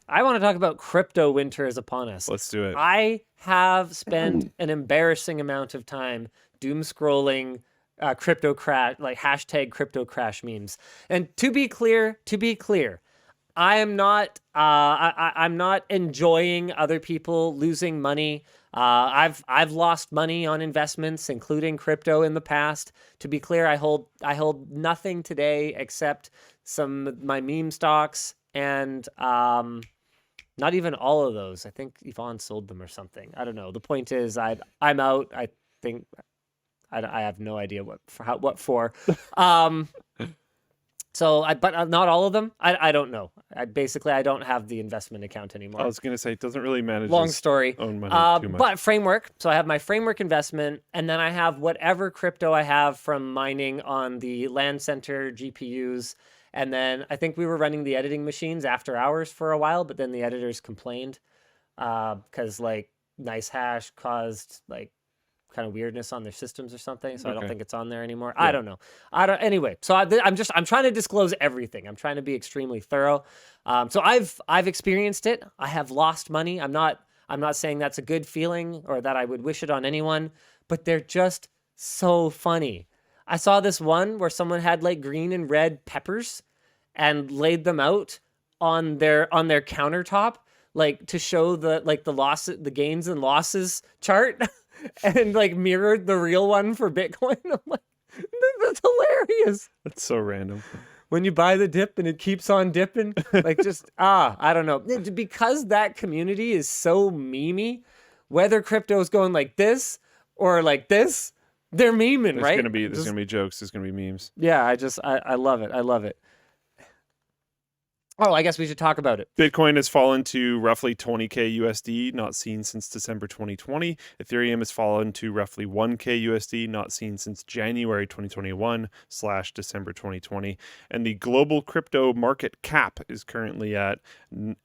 I want to talk about crypto winter is upon us. Let's do it. I have spent an embarrassing amount of time doom scrolling crypto crash, like hashtag crypto crash memes. And to be clear, I am not. I'm not enjoying other people losing money. I've lost money on investments, including crypto, in the past. To be clear, I hold nothing today except my meme stocks and not even all of those. I think Yvonne sold them or something. I don't know. The point is, I'm out. I think I have no idea what for. Um, but not all of them. I don't know. I don't have the investment account anymore. I was going to say, it doesn't really manage Long his story. own money too much. But framework. So I have my framework investment, and then I have whatever crypto I have from mining on the land center GPUs. And then I think we were running the editing machines after hours for a while, but then the editors complained because like nice hash caused like kind of weirdness on their systems or something. So I don't Okay. think it's on there anymore. Yeah. I don't know. Anyway, so I'm trying to disclose everything. I'm trying to be extremely thorough. So I've experienced it. I have lost money. I'm not saying that's a good feeling or that I would wish it on anyone, but they're just so funny. I saw this one where someone had like green and red peppers and laid them out on their countertop, like to show the gains and losses chart, and like mirrored the real one for Bitcoin. I'm like, that's hilarious. That's so random. When you buy the dip and it keeps on dipping, like just I don't know, because that community is so memey. Whether crypto is going like this or like this, they're memeing, right? There's gonna be jokes. There's gonna be memes. Yeah, I love it. I love it. Oh, I guess we should talk about it. Bitcoin has fallen to roughly 20K USD, not seen since December 2020. Ethereum has fallen to roughly 1K USD, not seen since January 2021/December 2020. And the global crypto market cap is currently at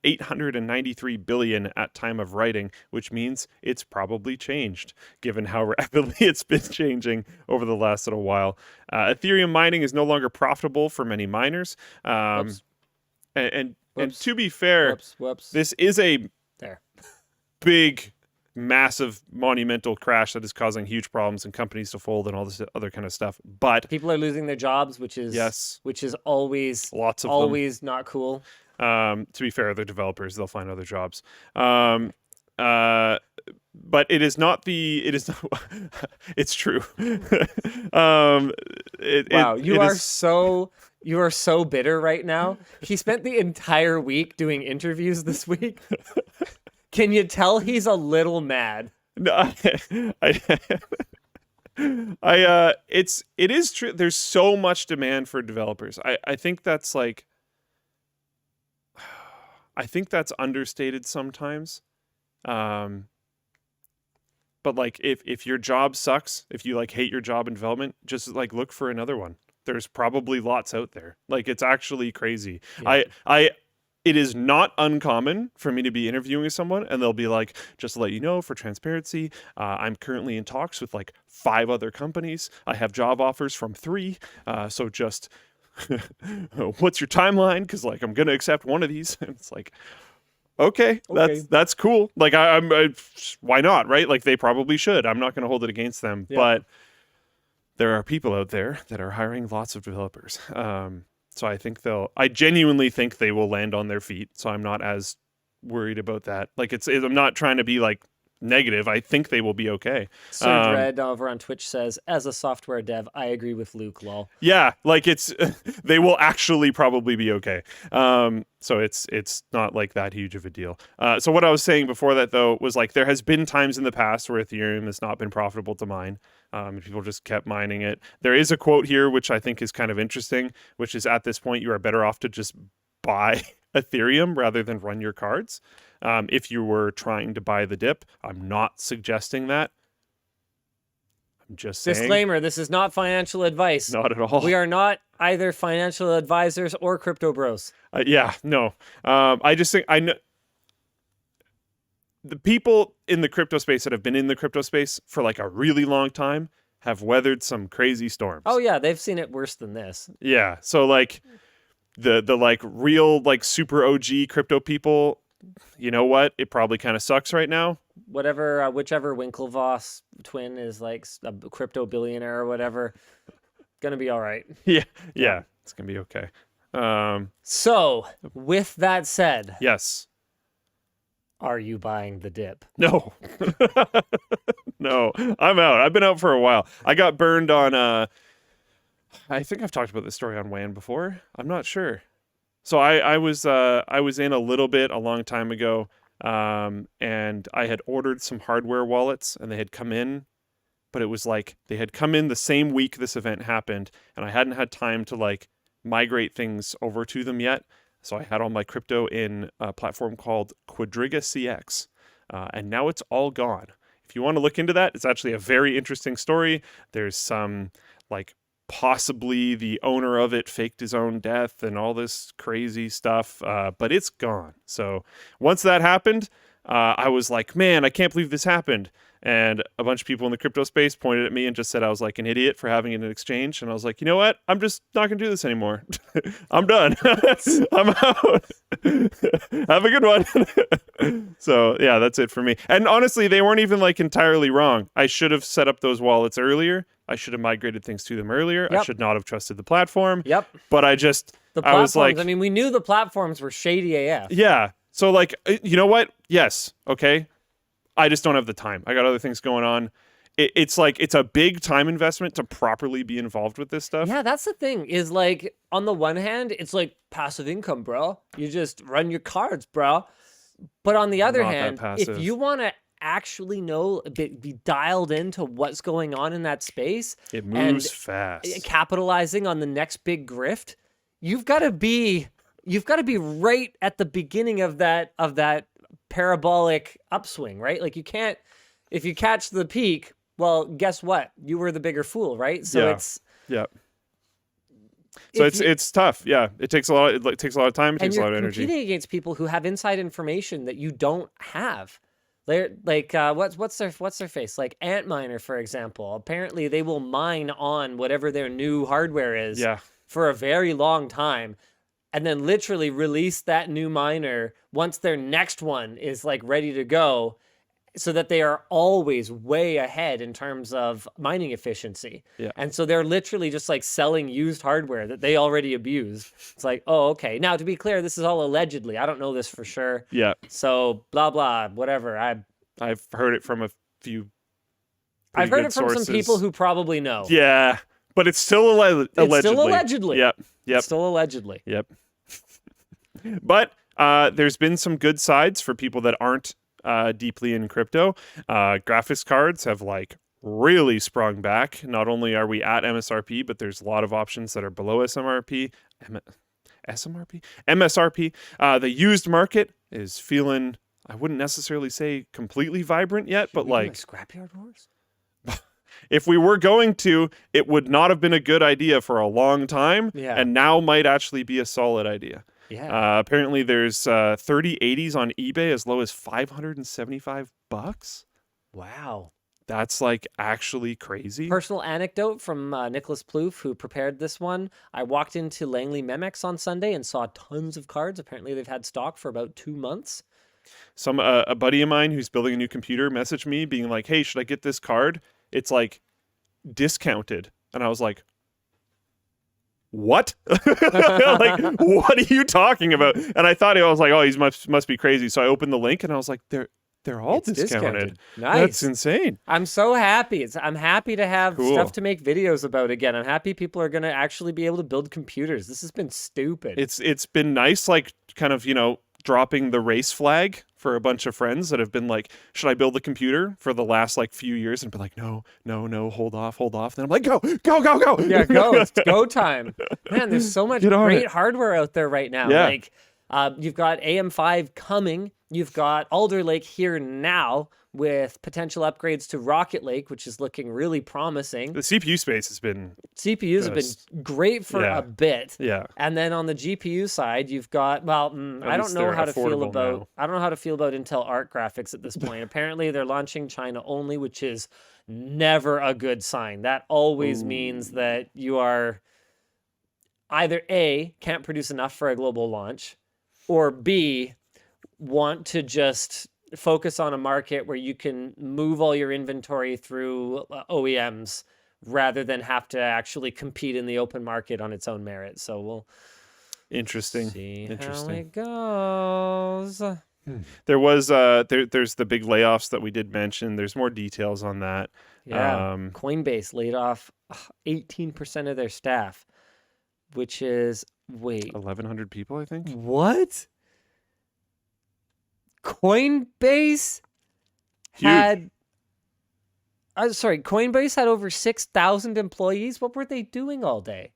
893 billion at time of writing, which means it's probably changed, given how rapidly it's been changing over the last little while. Ethereum mining is no longer profitable for many miners. Whoops. And Whoops. to be fair, Whoops. this is a There. big, massive, monumental crash that is causing huge problems and companies to fold and all this other kind of stuff. But People are losing their jobs, which is always lots of always not cool. them. To be fair, they're developers; they'll find other jobs. But it is not the. It is not. It's true. Wow, you are so bitter right now. He spent the entire week doing interviews this week. Can you tell he's a little mad? No, it is true. There's so much demand for developers. I think that's like, I think that's understated sometimes. But like if your job sucks, if you like hate your job in development, just like look for another one. There's probably lots out there. Like it's actually crazy. Yeah. It is not uncommon for me to be interviewing with someone and they'll be like, just to let you know, for transparency, I'm currently in talks with like 5 other companies. I have job offers from 3. So just what's your timeline? Because like I'm gonna accept one of these. And it's like, okay. That's cool. Like I why not, right? Like they probably should. I'm not gonna hold it against them. Yeah. But there are people out there that are hiring lots of developers. So I genuinely think they will land on their feet. So I'm not as worried about that. Like I'm not trying to be like negative. I think they will be okay. Sir Dread over on Twitch says, as a software dev, I agree with Luke, lol. Yeah, like they will actually probably be okay. So it's not like that huge of a deal. So what I was saying before that though was like there has been times in the past where Ethereum has not been profitable to mine. People just kept mining it. There is a quote here which I think is kind of interesting, which is at this point you are better off to just buy Ethereum rather than run your cards. If you were trying to buy the dip, I'm not suggesting that. I'm just saying. Disclaimer, this is not financial advice. Not at all. We are not either financial advisors or crypto bros. Yeah, no. I just think I know the people in the crypto space that have been in the crypto space for like a really long time have weathered some crazy storms. Oh yeah, they've seen it worse than this. Yeah. So like the like real like super OG crypto people you know what? It probably kind of sucks right now. Whatever, whichever Winklevoss twin is like a crypto billionaire or whatever, gonna be all right. Yeah, it's gonna be okay. So, with that said, Yes. are you buying the dip? No. No, I'm out. I've been out for a while. I got burned on I think I've talked about this story on WAN before. I'm not sure. So I was in a little bit a long time ago, and I had ordered some hardware wallets, and they had come in, but it was like they had come in the same week this event happened, and I hadn't had time to like migrate things over to them yet. So I had all my crypto in a platform called Quadriga CX, and now it's all gone. If you want to look into that, it's actually a very interesting story. There's some like possibly the owner of it faked his own death and all this crazy stuff, but it's gone. So once that happened, I was like, man, I can't believe this happened. And a bunch of people in the crypto space pointed at me and just said I was like an idiot for having an exchange. And I was like, you know what? I'm just not going to do this anymore. I'm done. I'm out. Have a good one. So yeah, that's it for me. And honestly, they weren't even like entirely wrong. I should have set up those wallets earlier. I should have migrated things to them earlier. Yep. I should not have trusted the platform. Yep. But I was like, I mean, we knew the platforms were shady AF. yeah. So like, you know what? Yes. Okay. I just don't have the time. I got other things going on. It's like, it's a big time investment to properly be involved with this stuff. Yeah, that's the thing is like, on the one hand, it's like passive income, bro. You just run your cards, bro. But on the other Not that hand, if passive. you want to actually know, be dialed into what's going on in that space, It moves fast. capitalizing on the next big grift, you've got to be right at the beginning of that parabolic upswing, right? Like you can't, if you catch the peak, well, guess what? You were the bigger fool, right? So yeah. So it's tough. Yeah, it takes a lot. It takes a lot of time. It takes a lot of energy. And you're competing against people who have inside information that you don't have. They're like, what's their face? Like Antminer, for example. Apparently, they will mine on whatever their new hardware is for a very long time, and then literally release that new miner once their next one is like ready to go, so that they are always way ahead in terms of mining efficiency. Yeah. And so they're literally just like selling used hardware that they already abused. It's like, oh, okay. Now, to be clear, this is all allegedly. I don't know this for sure. Yeah. So blah, blah, whatever. I've heard it from a few. I've heard it from sources. some people who probably know. Yeah. But it's still allegedly. It's still allegedly. Yep. It's still allegedly. Yep. But there's been some good sides for people that aren't deeply in crypto. Graphics cards have like really sprung back. Not only are we at MSRP, but there's a lot of options that are below MSRP. The used market is feeling, I wouldn't necessarily say completely vibrant yet, but like Scrapyard Wars? if we were going to, it would not have been a good idea for a long time. Yeah. And now might actually be a solid idea. Yeah. Apparently there's 3080s on eBay as low as $575. Wow. That's like actually crazy. Personal anecdote from Nicholas Plouffe, who prepared this one. I walked into Langley Memex on Sunday and saw tons of cards. Apparently they've had stock for about 2 months. A buddy of mine who's building a new computer messaged me being like, hey, should I get this card? It's like discounted. And I was like, what? Like, what are you talking about? And I thought, I was like, oh, he must be crazy. So I opened the link and I was like, they're all discounted. Nice. That's insane. I'm so happy. I'm happy to have Cool. stuff to make videos about again. I'm happy people are going to actually be able to build computers. This has been stupid. It's been nice, like kind of, dropping the race flag for a bunch of friends that have been like, should I build a computer for the last like few years? And be like, no, hold off. Then I'm like, go. Yeah, go. It's go time. Man, there's so much great hardware out there right now. Yeah. Like, you've got AM5 coming. You've got Alder Lake here now with potential upgrades to Rocket Lake, which is looking really promising. The CPU space has been CPUs have been great for a bit. Yeah. And then on the GPU side, you've got, I don't know how to feel about Intel Arc graphics at this point. Apparently they're launching China only, which is never a good sign. That always means that you are either A, can't produce enough for a global launch, or B, want to just focus on a market where you can move all your inventory through OEMs rather than have to actually compete in the open market on its own merit. So we'll see how it goes. There was there's the big layoffs that we did mention. There's more details on that. Yeah, Coinbase laid off 18% of their staff, which is 1,100 people, I think. What? Coinbase Huge. had Coinbase had over 6,000 employees. What were they doing all day?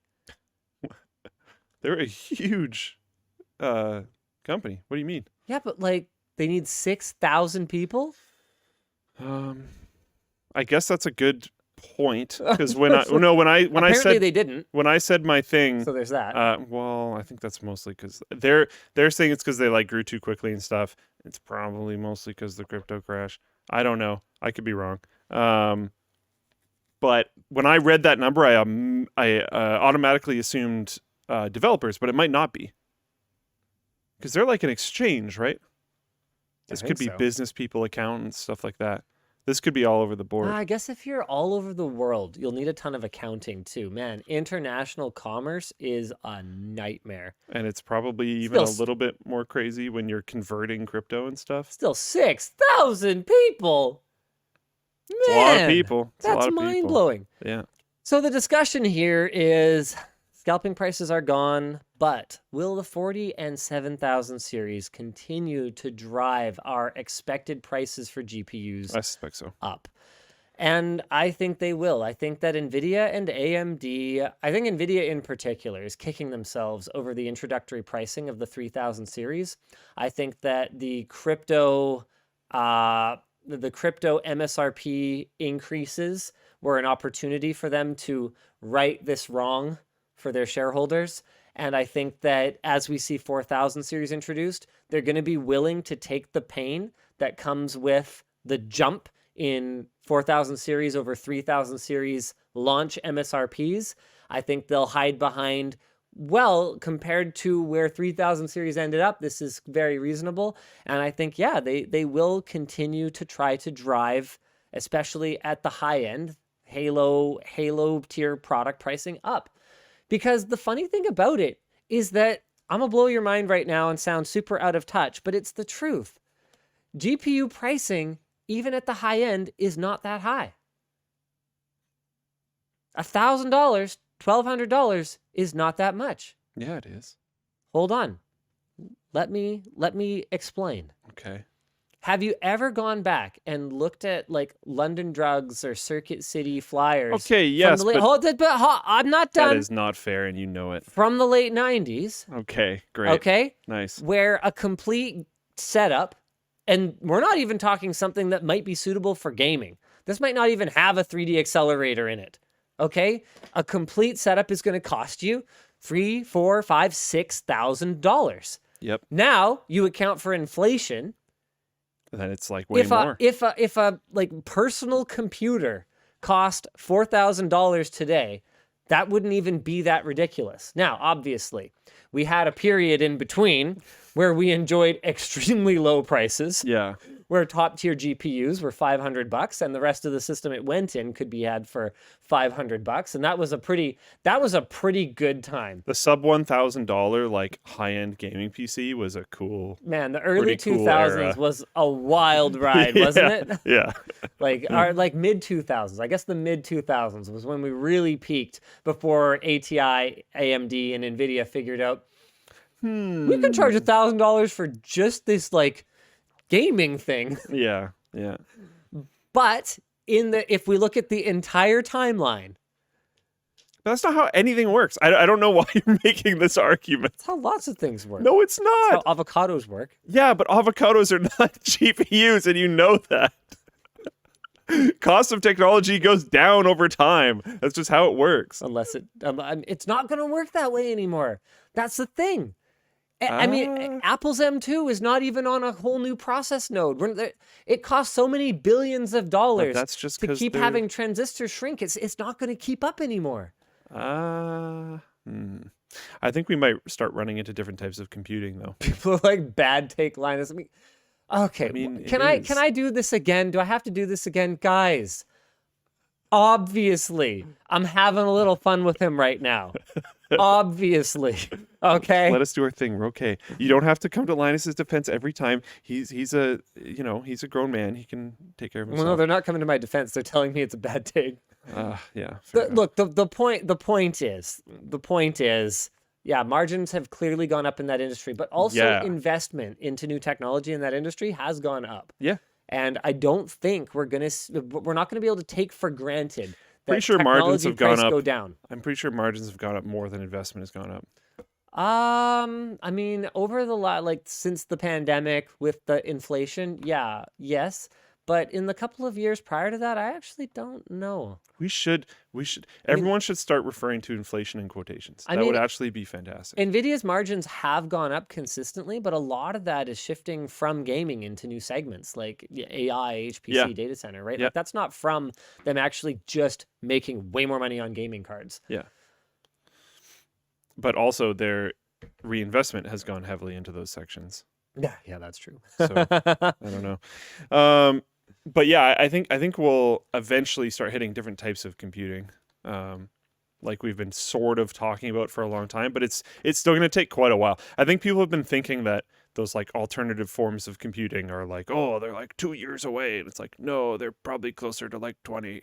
They're a huge company. What do you mean? Yeah, but like they need 6,000 people? I guess that's a good point, because when they didn't. when I said my thing, So there's that. well, I think that's mostly because they're saying it's because they like grew too quickly and stuff. It's probably mostly because the crypto crash. I don't know. I could be wrong. But when I read that number, I automatically assumed developers, but it might not be, because they're like an exchange, right? This could be business people, accountants, stuff like that. This could be all over the board. I guess if you're all over the world, you'll need a ton of accounting too. Man, international commerce is a nightmare. And it's probably even a little bit more crazy when you're converting crypto and stuff. Still 6,000 people. Man, it's a lot of people. That's mind-blowing. Yeah. So the discussion here is scalping prices are gone, but will the 40 and 7000 series continue to drive our expected prices for GPUs I suspect so. up? And I think they will. I think that NVIDIA and AMD, I think NVIDIA in particular, is kicking themselves over the introductory pricing of the 3000 series. I think that the crypto MSRP increases were an opportunity for them to right this wrong for their shareholders. And I think that as we see 4000 series introduced, they're going to be willing to take the pain that comes with the jump in 4000 series over 3000 series launch MSRPs. I think they'll hide behind, well, compared to where 3000 series ended up, this is very reasonable. And I think, yeah, they will continue to try to drive, especially at the high end, Halo tier product pricing up. Because the funny thing about it is that I'm going to blow your mind right now and sound super out of touch, but it's the truth. GPU pricing, even at the high end, is not that high. $1,000, $1,200 is not that much. Yeah, it is. Hold on. Let me explain. Okay. Have you ever gone back and looked at like London Drugs or Circuit City flyers? Okay, yes, but I'm not done. That is not fair, and you know it. From the late 90s. Okay, great. Okay? Nice. Where a complete setup, and we're not even talking something that might be suitable for gaming. This might not even have a 3D accelerator in it. Okay? A complete setup is going to cost you $3,000, $4,000, $5,000, $6,000. Yep. Now you account for inflation. Then it's like way more. If a like personal computer cost $4,000 today, that wouldn't even be that ridiculous. Now, obviously, we had a period in between where we enjoyed extremely low prices. Yeah. Where top tier GPUs were $500 and the rest of the system it went in could be had for $500, and that was a pretty good time. The sub $1,000 like high end gaming PC was a cool. Man, the early 2000s cool was a wild ride, wasn't it? Yeah. like mid 2000s. I guess the mid 2000s was when we really peaked before ATI, AMD, and Nvidia figured out we can charge $1,000 for just this like gaming thing. Yeah. But if we look at the entire timeline, that's not how anything works. I don't know why you're making this argument. That's how lots of things work. No, it's not. That's how avocados work. Yeah, but avocados are not GPUs, and you know that. Cost of technology goes down over time. That's just how it works. Unless it's not going to work that way anymore. That's the thing. I mean, Apple's M2 is not even on a whole new process node. It costs so many billions of dollars that's just to keep having transistors shrink. It's not going to keep up anymore. I think we might start running into different types of computing, though. People are like, bad take, Linus. Okay, I mean, can it is. I do this again? Do I have to do this again, guys? Obviously, I'm having a little fun with him right now. Obviously, okay. Let us do our thing. We're okay. You don't have to come to Linus's defense every time. He's a grown man. He can take care of himself. Well, no, they're not coming to my defense. They're telling me it's a bad take. Yeah. Look, the point is, yeah, margins have clearly gone up in that industry, but also investment into new technology in that industry has gone up. Yeah. And I don't think we're not gonna be able to take for granted that pretty sure margins technology have gone prices up. go down. I'm pretty sure margins have gone up more than investment has gone up. I mean, over the since the pandemic with the inflation, yes. But in the couple of years prior to that, I actually don't know. We should. Everyone should start referring to inflation in quotations. That would actually be fantastic. Nvidia's margins have gone up consistently, but a lot of that is shifting from gaming into new segments like AI, HPC, data center, right? Yeah. Like that's not from them actually just making way more money on gaming cards. Yeah. But also their reinvestment has gone heavily into those sections. Yeah, that's true. So I don't know. But yeah, I think we'll eventually start hitting different types of computing, like we've been sort of talking about for a long time. But it's still going to take quite a while. I think people have been thinking that those like alternative forms of computing are like, oh, they're like 2 years away, and it's like, no, they're probably closer to like 20.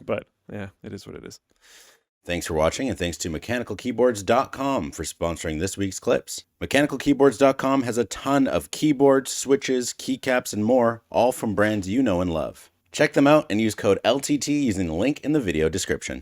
But yeah, it is what it is. Thanks for watching, and thanks to mechanicalkeyboards.com for sponsoring this week's clips. Mechanicalkeyboards.com has a ton of keyboards, switches, keycaps, and more, all from brands you know and love. Check them out and use code LTT using the link in the video description.